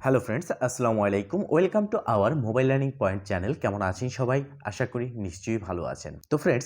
Hello friends, আসসালামু আলাইকুম। Welcome to our mobile learning point channel. কেমন আছেন সবাই? আশা করি নিশ্চয়ই ভালো আছেন। তো ফ্রেন্ডস,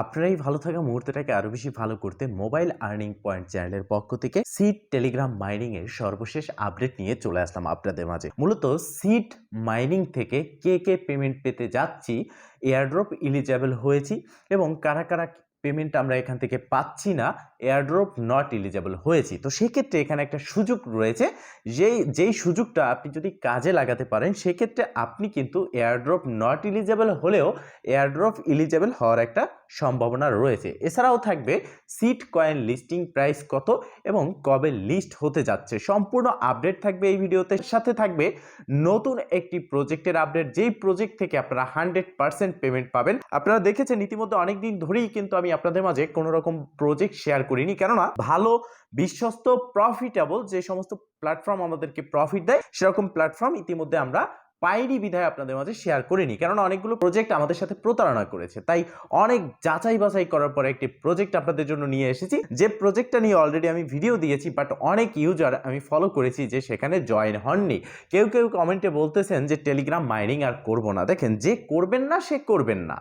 আপনারাই ভালো থাকা মুহূর্তটাকে আরও বেশি ভালো করতে মোবাইল আর্নিং পয়েন্ট চ্যানেলের পক্ষ থেকে সিড টেলিগ্রাম মাইনিং এর সর্বশেষ আপডেট নিয়ে চলে আসলাম আপনাদের মাঝে। মূলত সিড মাইনিং থেকে কে পেমেন্ট পেতে যাচ্ছি, এয়ারড্রপ এলিজেবল হয়েছি এবং কারা কারা পেমেন্ট আমরা এখান থেকে পাচ্ছি না, এয়ারড্রপ নট এলিজেবল হয়েছি। তো সেক্ষেত্রে এখানে একটা সুযোগ রয়েছে, যেই সুযোগটা আপনি যদি কাজে লাগাতে পারেন সেক্ষেত্রে আপনি কিন্তু এয়ারড্রপ নট এলিজেবল হলেও এয়ারড্রপ এলিজেবল হওয়ার একটা সম্ভাবনা রয়েছে। এছাড়াও থাকবে সিড কয়েন লিস্টিং প্রাইস কত এবং কবে লিস্ট হতে যাচ্ছে, সম্পূর্ণ আপডেট থাকবে এই ভিডিওতে। সাথে থাকবে নতুন একটি প্রজেক্টের আপডেট, যেই প্রজেক্ট থেকে আপনারা 100% পেমেন্ট পাবেন। আপনারা দেখেছেন ইতিমধ্যে অনেকদিন ধরেই কিন্তু আমি আপনাদের মাঝে কোনো রকম প্রজেক্ট শেয়ার করিনি, কেননা ভালো বিশ্বস্ত প্রফিটেবল যে সমস্ত প্ল্যাটফর্ম আমাদেরকে প্রফিট দেয় সেরকম প্ল্যাটফর্ম ইতিমধ্যে আমরা পাইনি বিধায় আপনাদের মাঝে শেয়ার করিনি, কেননা অনেকগুলো প্রজেক্ট আমাদের সাথে প্রতারণা করেছে। তাই অনেক যাচাই বাছাই করার পরে একটি প্রজেক্ট আপনাদের জন্য নিয়ে এসেছি, যে প্রজেক্টটা নিয়ে অলরেডি আমি ভিডিও দিয়েছি, বাট অনেক ইউজার আমি ফলো করেছি যে সেখানে জয়েন হননি। কেউ কেউ কমেন্টে বলতেছেন যে টেলিগ্রাম মাইনিং আর করব না। দেখেন, যে করবেন না সে করবেন না,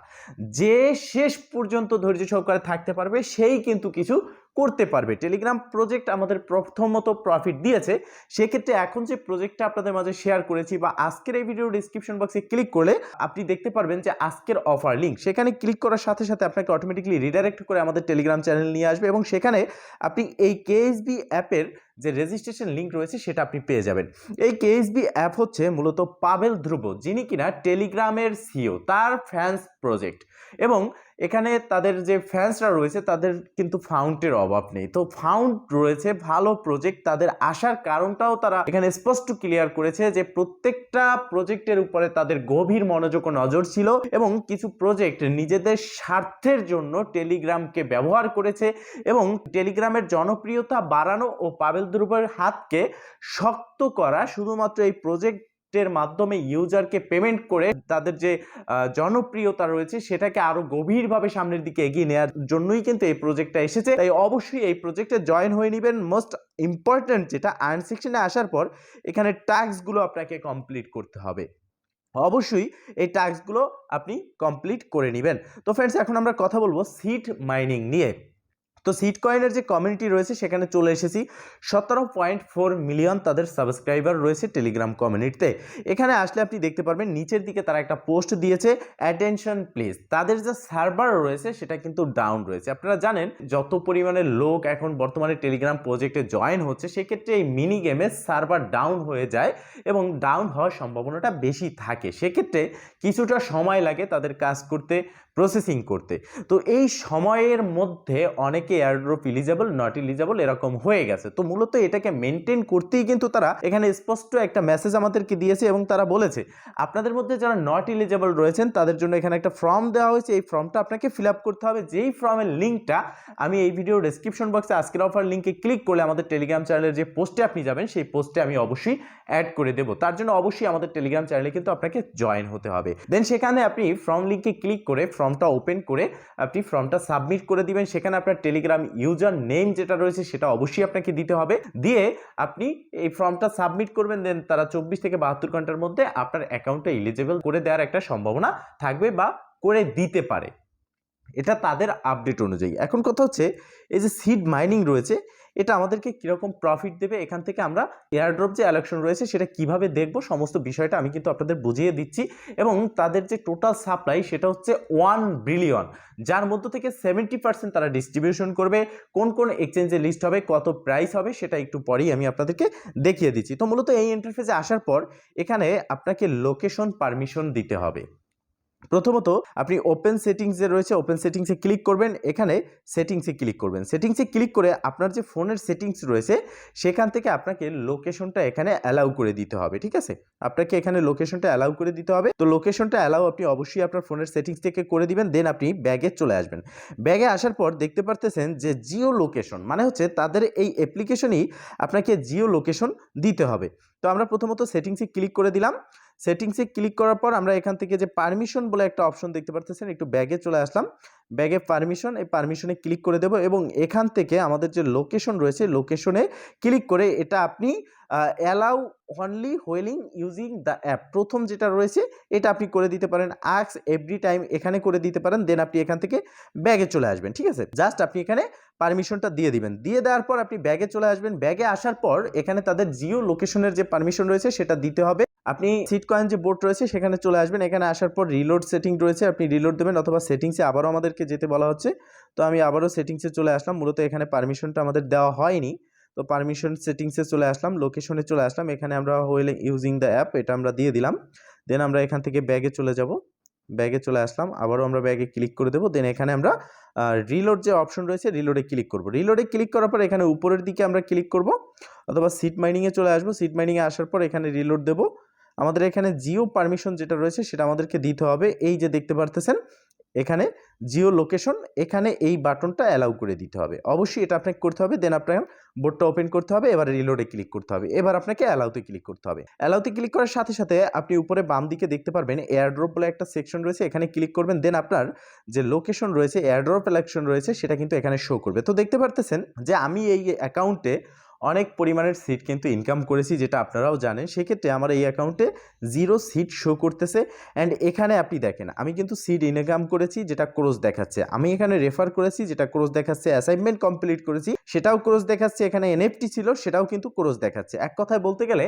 যে শেষ পর্যন্ত ধৈর্য সহকারে থাকতে পারবে সেই কিন্তু কিছু করতে পারবে। টেলিগ্রাম প্রজেক্ট আমাদের প্রথমত প্রফিট দিয়েছে, সেক্ষেত্রে এখন যে প্রজেক্টটা আপনাদের মাঝে শেয়ার করেছি বা আজকের এই ভিডিও ডিসক্রিপশন বক্সে ক্লিক করলে আপনি দেখতে পারবেন যে আজকের অফার লিঙ্ক, সেখানে ক্লিক করার সাথে সাথে আপনাকে অটোমেটিকলি রিডাইরেক্ট করে আমাদের টেলিগ্রাম চ্যানেল নিয়ে আসবে এবং সেখানে আপনি এই কেএসবি অ্যাপের যে রেজিস্ট্রেশন লিঙ্ক রয়েছে সেটা আপনি পেয়ে যাবেন। এই কেএসবি অ্যাপ হচ্ছে মূলত পাবেল ধ্রুব, যিনি কিনা টেলিগ্রামের সিও, তার ফ্যান্স প্রজেক্ট, এবং এখানে তাদের যে ফ্যান্সরা রয়েছে তাদের কিন্তু ফাউন্ডের অভাব নেই। তো ফাউন্ড রয়েছে, ভালো প্রজেক্ট, তাদের আসার কারণটাও তারা এখানে স্পষ্ট ক্লিয়ার করেছে যে প্রত্যেকটা প্রজেক্টের উপরে তাদের গভীর মনোযোগ ও নজর ছিল এবং কিছু প্রজেক্ট নিজেদের স্বার্থের জন্য টেলিগ্রামকে ব্যবহার করেছে এবং টেলিগ্রামের জনপ্রিয়তা বাড়ানো ও পাবেল ধ্রুবের হাতকে শক্ত করা শুধুমাত্র এই প্রজেক্ট এর মাধ্যমে ইউজারকে পেমেন্ট করে তাদের যে জনপ্রিয়তা রয়েছে সেটাকে আরো গভীরভাবে সামনের দিকে এগিয়ে নেওয়ার জন্যই কিন্তু এই প্রজেক্টটা এসেছে। তাই অবশ্যই এই প্রজেক্টে জয়েন হয়ে নেবেন। মোস্ট ইম্পর্টেন্ট যেটা, আর্ন সেকশনে আসার পর এখানে টাস্কগুলো আপনাকে কমপ্লিট করতে হবে। অবশ্যই এই টাস্কগুলো আপনি কমপ্লিট করে নেবেন। তো ফ্রেন্ডস, এখন আমরা কথা বলবো সিড মাইনিং নিয়ে। তো সিড কয়েনের যে কমিউনিটি রয়েছে সেখানে চলে এসেছি। 17.4 মিলিয়ন তাদের সাবস্ক্রাইবার রয়েছে টেলিগ্রাম কমিউনিটিতে। এখানে আসলে আপনি দেখতে পারবেন নিচের দিকে তারা একটা পোস্ট দিয়েছে, অ্যাটেনশন প্লিজ। তাদের যে সার্ভার রয়েছে সেটা কিন্তু ডাউন রয়েছে। আপনারা জানেন যত পরিমাণে লোক এখন বর্তমানে টেলিগ্রাম প্রজেক্টে জয়েন হচ্ছে, সেক্ষেত্রে এই মিনি গেমে সার্ভার ডাউন হয়ে যায় এবং ডাউন হওয়ার সম্ভাবনাটা বেশি থাকে। সেক্ষেত্রে কিছুটা সময় লাগে তাদের কাজ করতে, প্রসেসিং করতে। তো এই সময়ের মধ্যে অনেকে এয়ারড্রপ এলিজেবল, নট এলিজেবল এরকম হয়ে গেছে। তো মূলত এটাকে মেনটেন করতেই কিন্তু তারা এখানে স্পষ্ট একটা মেসেজ আমাদেরকে দিয়েছে এবং তারা বলেছে আপনাদের মধ্যে যারা নট এলিজেবল রয়েছেন তাদের জন্য এখানে একটা ফর্ম দেওয়া হয়েছে। এই ফর্মটা আপনাকে ফিল আপ করতে হবে, যেই ফর্মের লিঙ্কটা আমি এই ভিডিওর ডেসক্রিপশন বক্সে আজকের অফার লিঙ্কে ক্লিক করলে আমাদের টেলিগ্রাম চ্যানেলের যে পোস্টে আপনি যাবেন সেই পোস্টে আমি অবশ্যই অ্যাড করে দেবো। তার জন্য অবশ্যই আমাদের টেলিগ্রাম চ্যানেলে কিন্তু আপনাকে জয়েন হতে হবে। দেন সেখানে আপনি ফর্ম লিঙ্কে ক্লিক করে ফর্মটা ওপেন করে আপনি ফর্মটা সাবমিট করে দিবেন। সেখানে আপনার টেলিগ্রাম ইউজার নেম যেটা রয়েছে সেটা অবশ্যই আপনাকে দিতে হবে। দিয়ে আপনি এই ফর্মটা সাবমিট করবেন। দেন তারা 24 থেকে 72 ঘন্টার মধ্যে আপনার অ্যাকাউন্টটা এলিজেবল করে দেওয়ার একটা সম্ভাবনা থাকবে বা করে দিতে পারে, এটা তাদের আপডেট অনুযায়ী। এখন কথা হচ্ছে এই যে সিড মাইনিং রয়েছে এটা আমাদেরকে কিরকম প্রফিট দেবে, এখান থেকে আমরা এয়ারড্রপ যে অ্যালেকশন রয়েছে সেটা কিভাবে দেখব, সমস্ত বিষয়টা আমি কিন্তু আপনাদের বুঝিয়ে দিচ্ছি। এবং তাদের যে টোটাল সাপ্লাই সেটা হচ্ছে 1 বিলিয়ন, যার মধ্য থেকে 70% তারা ডিস্ট্রিবিউশন করবে। কোন কোন এক্সচেঞ্জে লিস্ট হবে, কত প্রাইস হবে সেটা একটু পরেই আমি আপনাদেরকে দেখিয়ে দিচ্ছি। তো মূলত এই ইন্টারফেসে আসার পর এখানে আপনাকে লোকেশন পারমিশন দিতে হবে। প্রথমত আপনি ওপেন সেটিংসে রয়েছে, ওপেন সেটিংসে ক্লিক করবেন। এখানে সেটিংসে ক্লিক করবেন। সেটিংসে ক্লিক করে আপনার যে ফোনের সেটিংস রয়েছে সেখান থেকে আপনাকে লোকেশনটা এখানে অ্যালাউ করে দিতে হবে। ঠিক আছে, আপনাকে এখানে লোকেশনটা অ্যালাউ করে দিতে হবে। তো লোকেশনটা অ্যালাউ আপনি অবশ্যই আপনার ফোনের সেটিংস থেকে করে দিবেন। দেন আপনি ব্যাগে চলে আসবেন। ব্যাগে আসার পর দেখতে পারতেছেন যে জিও লোকেশন, মানে হচ্ছে তাদের এই অ্যাপ্লিকেশনই আপনাকে জিও লোকেশন দিতে হবে। তো আমরা প্রথমত সেটিংসে ক্লিক করে দিলাম। সেটিংসে ক্লিক করার পর আমরা এখান থেকে যে পারমিশন বলে একটা অপশন দেখতে পারতেছেন, একটু ব্যাগে চলে আসলাম। ব্যাগে পারমিশন, এই পারমিশনে ক্লিক করে দেব এবং এখান থেকে আমাদের যে লোকেশন রয়েছে লোকেশনে ক্লিক করে এটা আপনি allow only while using the app, প্রথম যেটা রয়েছে এটা আপনি করে দিতে পারেন। আস্ক এভরি টাইম এখানে করে দিতে পারেন। দেন আপনি এখান থেকে ব্যাগে চলে আসবেন। ঠিক আছে, জাস্ট আপনি এখানে পারমিশনটা দিয়ে দিবেন। দিয়ে দেওয়ার পর আপনি ব্যাগে চলে আসবেন। ব্যাগে আসার পর এখানে তাদের জিও লোকেশনের যে পারমিশন রয়েছে সেটা দিতে হবে। আপনি সিট কয়েন যে বোর্ড রয়েছে সেখানে চলে আসবেন। এখানে আসার পর রিলোড সেটিং রয়েছে, আপনি রিলোড দেবেন অথবা সেটিংসে আবারও আমাদেরকে যেতে বলা হচ্ছে। তো আমি আবারও সেটিংসে চলে আসলাম। মূলত এখানে পারমিশনটা আমাদের দেওয়া হয়নি, তো পারমিশন সেটিংসে চলে আসলাম, লোকেশনে চলে আসলাম। এখানে আমরা হোয়েল ইউজিং দ্য অ্যাপ এটা আমরা দিয়ে দিলাম। দেন আমরা এখান থেকে ব্যাগে চলে যাব। ব্যাগে চলে আসলাম, আবারও আমরা ব্যাগে ক্লিক করে দেবো। দেন এখানে আমরা রিলোড যে অপশন রয়েছে রিলোডে ক্লিক করব। রিলোডে ক্লিক করার পর এখানে উপরের দিকে আমরা ক্লিক করব অথবা সিট মাইনিংয়ে চলে আসবো। সিট মাইনিংয়ে আসার পর এখানে রিলোড দেবো। আমাদের এখানে জিও পারমিশন যেটা রয়েছে সেটা আমাদেরকে দিতে হবে। এই যে দেখতে পারতেছেন এখানে জিও লোকেশন, এখানে এই বাটনটা অ্যালাউ করে দিতে হবে। অবশ্যই এটা আপনাকে করতে হবে। দেন আপনার বোর্ডটা ওপেন করতে হবে, এবার রিলোডে ক্লিক করতে হবে। এবার আপনাকে অ্যালাউতে ক্লিক করতে হবে। অ্যালাউতে ক্লিক করার সাথে সাথে আপনি উপরে বাম দিকে দেখতে পারবেন এয়ারড্রপ বলে একটা সেকশন রয়েছে, এখানে ক্লিক করবেন। দেন আপনার যে লোকেশন রয়েছে এয়ারড্রপ ইলেকশন রয়েছে সেটা কিন্তু এখানে শো করবে। তো দেখতে পারতেছেন যে আমি এই অ্যাকাউন্টে অনেক পরিমাণের সিট কিন্তু ইনকাম করেছি, যেটা আপনারাও জানেন। সেক্ষেত্রে আমার এই অ্যাকাউন্টে 0 সিট শো করতেছে। অ্যান্ড এখানে আপনি দেখেন আমি কিন্তু সিট ইনকাম করেছি যেটা ক্রস দেখাচ্ছে, আমি এখানে রেফার করেছি যেটা ক্রস দেখাচ্ছে, অ্যাসাইনমেন্ট কমপ্লিট করেছি সেটাও ক্রস দেখাচ্ছে, এখানে এনএফটি ছিল সেটাও কিন্তু ক্রস দেখাচ্ছে। এক কথায় বলতে গেলে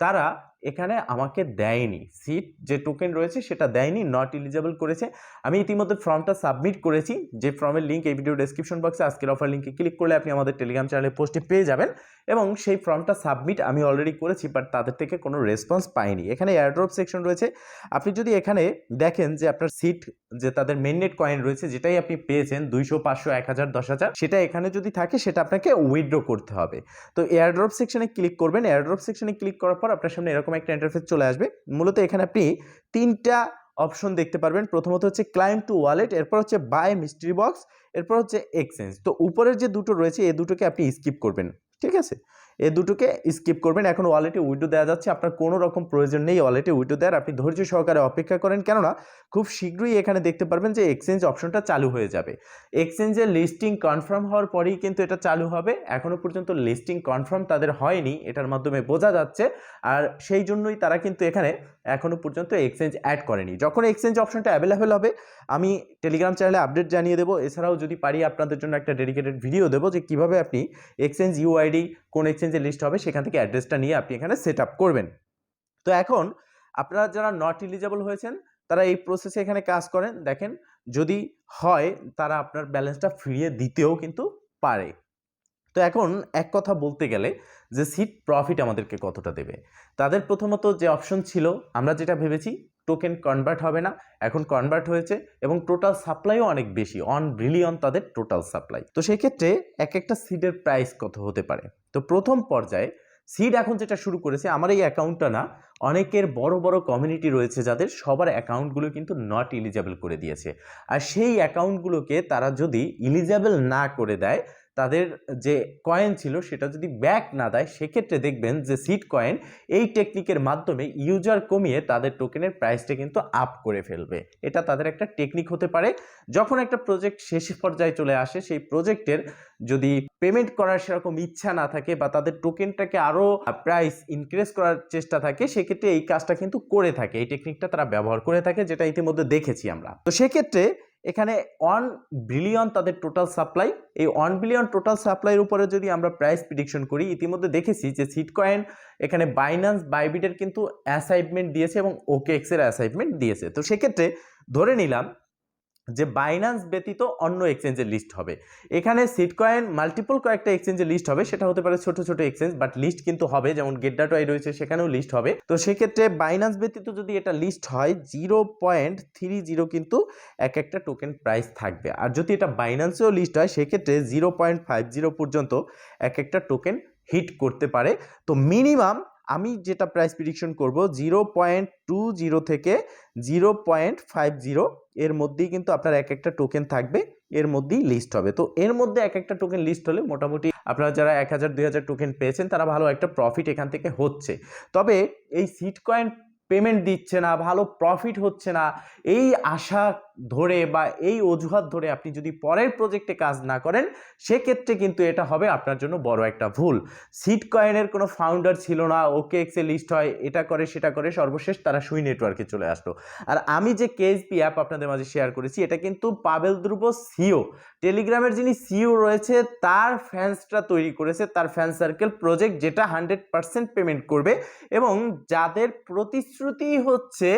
তারা এখানে আমাকে দেয়নি, সিট যে টোকেন রয়েছে সেটা দেয়নি, নট এলিজিবল করেছে। আমি ইতিমধ্যে ফর্মটা সাবমিট করেছি, যে ফর্মের লিঙ্ক এই ভিডিও ডেসক্রিপশন বক্সে আজকের অফার লিঙ্কে ক্লিক করলে আপনি আমাদের টেলিগ্রাম চ্যানেলে পোস্টে পেয়ে যাবেন। এবং সেই ফর্মটা সাবমিট আমি অলরেডি করেছি, বাট তাদের থেকে কোনো রেসপন্স পাইনি। এখানে এয়ারড্রপ সেকশন রয়েছে, আপনি যদি এখানে দেখেন যে আপনার সিট যে তাদের মেননেট কয়েন রয়েছে যেটাই আপনি পেয়েছেন 200, 500, 1000, 10,000 সেটা এখানে যদি থাকে সেটা আপনাকে উইথড্র করতে হবে। তো এয়ারড্রপ সেকশনে ক্লিক করবেন। এয়ারড্রপ সেকশনে ক্লিক করার পর আপনার সামনে এরকম একটা ইন্টারফেস চলে আসবে। মূলত এখানে আপনি 3টা অপশন দেখতে পারবেন। প্রথমত হচ্ছে ক্লাইম টু ওয়ালেট, এরপর হচ্ছে বাই মিস্ট্রি বক্স, এরপর হচ্ছে এক্সচেঞ্জ। তো উপরের যে দুটো রয়েছে এই দুটোকে আপনি স্কিপ করবেন। ঠিক আছে, এই দুটোকে স্কিপ করবেন। এখন ওয়ালেটে উইথড্র দেওয়া যাচ্ছে, আপনার কোনো রকম প্রয়োজন নেই ওয়ালেটে উইথড্র দেওয়ার। আপনি ধৈর্য সহকারে অপেক্ষা করেন, কেননা খুব শীঘ্রই এখানে দেখতে পারবেন যে এক্সচেঞ্জ অপশনটা চালু হয়ে যাবে। এক্সচেঞ্জের লিস্টিং কনফার্ম হওয়ার পরেই কিন্তু এটা চালু হবে। এখনো পর্যন্ত লিস্টিং কনফার্ম তাদের হয়নি, এটার মাধ্যমে বোঝা যাচ্ছে। আর সেই জন্যই তারা কিন্তু এখানে এখনো পর্যন্ত এক্সচেঞ্জ অ্যাড করেনি। যখন এক্সচেঞ্জ অপশনটা অ্যাভেলেবেল হবে আমি টেলিগ্রাম চ্যানেলে আপডেট জানিয়ে দেবো। এছাড়াও যদি পারি আপনাদের জন্য একটা ডেডিকেটেড ভিডিও দেবো যে কীভাবে আপনি এক্সচেঞ্জ ইউআইডি কোন এক্সচেঞ্জের লিস্ট হবে সেখান থেকে অ্যাড্রেসটা নিয়ে আপনি এখানে সেট আপ করবেন। তো এখন আপনারা যারা নট এলিজিবল হয়েছেন তারা এই প্রসেসে এখানে কাজ করেন। দেখেন যদি হয় তারা আপনার ব্যালেন্সটা ফিরিয়ে দিতেও কিন্তু পারে। তো এখন এক কথা বলতে গেলে যে সিট প্রফিট আমাদেরকে কতটা দেবে, তাদের প্রথমত যে অপশন ছিল আমরা যেটা ভেবেছি টোকেন কনভার্ট হবে না, এখন কনভার্ট হয়েছে এবং টোটাল সাপ্লাইও অনেক বেশি, 1 বিলিয়ন তাদের টোটাল সাপ্লাই। তো সেই ক্ষেত্রে এক একটা সিডের প্রাইস কত হতে পারে। তো প্রথম পর্যায়ে সিড এখন যেটা শুরু করেছে, আমার এই অ্যাকাউন্টটা না, অনেকের বড় বড় কমিউনিটি রয়েছে যাদের সবার অ্যাকাউন্টগুলো কিন্তু নট এলিজিবল করে দিয়েছে। আর সেই অ্যাকাউন্টগুলোকে তারা যদি এলিজিবল না করে দেয়, তাদের যে কয়েন ছিল সেটা যদি ব্যাক না দেয়, সেক্ষেত্রে দেখবেন যে সিড কয়েন এই টেকনিকের মাধ্যমে ইউজার কমিয়ে তাদের টোকেনের প্রাইসটা কিন্তু আপ করে ফেলবে। এটা তাদের একটা টেকনিক হতে পারে। যখন একটা প্রজেক্ট শেষ পর্যায়ে চলে আসে, সেই প্রজেক্টের যদি পেমেন্ট করার সেরকম ইচ্ছা না থাকে বা তাদের টোকেনটাকে আরও প্রাইস ইনক্রিজ করার চেষ্টা থাকে, সেক্ষেত্রে এই কাজটা কিন্তু করে থাকে, এই টেকনিকটা তারা ব্যবহার করে থাকে, যেটা ইতিমধ্যে দেখেছি আমরা। তো সেক্ষেত্রে এখানে 1 বিলিয়ন তাদের টোটাল সাপ্লাই, এই 1 বিলিয়ন টোটাল সাপ্লাইয়ের উপরে যদি আমরা প্রাইস প্রেডিকশন করি, ইতিমধ্যে দেখেছি যে সিট কয়েন এখানে বাইন্যান্স বাইবিটের কিন্তু অ্যাসাইনমেন্ট দিয়েছে এবং ওকেএক্সের অ্যাসাইনমেন্ট দিয়েছে। তো সেক্ষেত্রে ধরে নিলাম যে বাইন্যান্স ব্যতীত অন্য এক্সচেঞ্জের লিস্ট হবে। এখানে সিট কয়েন মাল্টিপল কয়েকটা এক্সচেঞ্জের লিস্ট হবে, সেটা হতে পারে ছোট ছোট এক্সচেঞ্জ, বাট লিস্ট কিন্তু হবে, যেমন গেটডাটওয়াই রয়েছে সেখানেও লিস্ট হবে। তো সেক্ষেত্রে বাইন্যান্স ব্যতীত যদি এটা লিস্ট হয় 0.30 কিন্তু এক একটা টোকেন প্রাইস থাকবে। আর যদি এটা বাইন্যান্সেও লিস্ট হয় সেক্ষেত্রে 0.50 পর্যন্ত এক একটা টোকেন হিট করতে পারে। তো মিনিমাম আমি যেটা প্রাইস প্রেডিকশন করব 0.20 থেকে 0.50 এর মধ্যেই কিন্তু আপনার এক একটা টোকেন থাকবে, এর মধ্যেই লিস্ট হবে। তো এর মধ্যে এক একটা টোকেন লিস্ট হলে মোটামুটি আপনারা যারা 1000 2000 টোকেন পেয়েছেন তারা ভালো একটা প্রফিট এখান থেকে হচ্ছে। তবে এই সিট কয়েন পেমেন্ট দিচ্ছে না, ভালো প্রফিট হচ্ছে না, এই আশা ধরে বা এই অজুহাত ধরে আপনি যদি পরের প্রজেক্টে কাজ না করেন, সেক্ষেত্রে কিন্তু এটা হবে আপনার জন্য বড় একটা ভুল। সিড কয়েনের কোনো ফাউন্ডার ছিল না, ওকে এক্সে লিস্ট হয়, এটা করে সেটা করে, সর্বশেষ তারা সুই নেটওয়ার্কে চলে আসলো। আর আমি যে কেএসপি অ্যাপ আপনাদের মাঝে শেয়ার করেছি, এটা কিন্তু পাবেল ধ্রুব সিও, টেলিগ্রামের যিনি সিও রয়েছে তার ফ্যান্সরা তৈরি করেছে, তার ফ্যান সার্কেল প্রজেক্ট, যেটা 100% পেমেন্ট করবে এবং যাদের প্রতিশ্রুতি হচ্ছে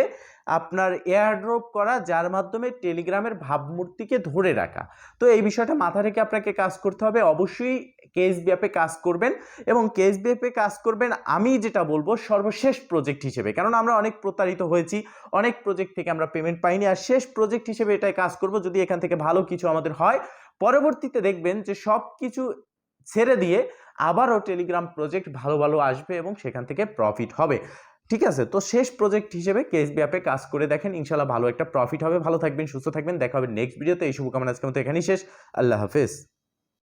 আপনার এয়ারড্রপ করা, যার মাধ্যমে টেলিগ্রামের ভাবমূর্তিকে ধরে রাখা। তো এই বিষয়টা মাথা রেখে আপনাকে কাজ করতে হবে। অবশ্যই কেএসবি অ্যাপে কাজ করবেন এবং কেএসবি অ্যাপে কাজ করবেন আমি যেটা বলবো সর্বশেষ প্রজেক্ট হিসেবে, কারণ আমরা অনেক প্রতারিত হয়েছি, অনেক প্রজেক্ট থেকে আমরা পেমেন্ট পাইনি, আর শেষ প্রজেক্ট হিসেবে এটাই কাজ করব। যদি এখান থেকে ভালো কিছু আমাদের হয়, পরবর্তীতে দেখবেন যে সব কিছু ছেড়ে দিয়ে আবারও টেলিগ্রাম প্রজেক্ট ভালো ভালো আসবে এবং সেখান থেকে প্রফিট হবে। ঠিক আছে, তো শেষ প্রজেক্ট হিসেবে কেএসবি অ্যাপে কাজ করে দেখেন, ইনশাল্লাহ ভালো একটা প্রফিট হবে। ভালো থাকবেন, সুস্থ থাকবেন, দেখা হবে নেক্সট ভিডিওতে। এই শুভকামনা আজকের মতো এখানেই শেষ। আল্লাহ হাফেজ।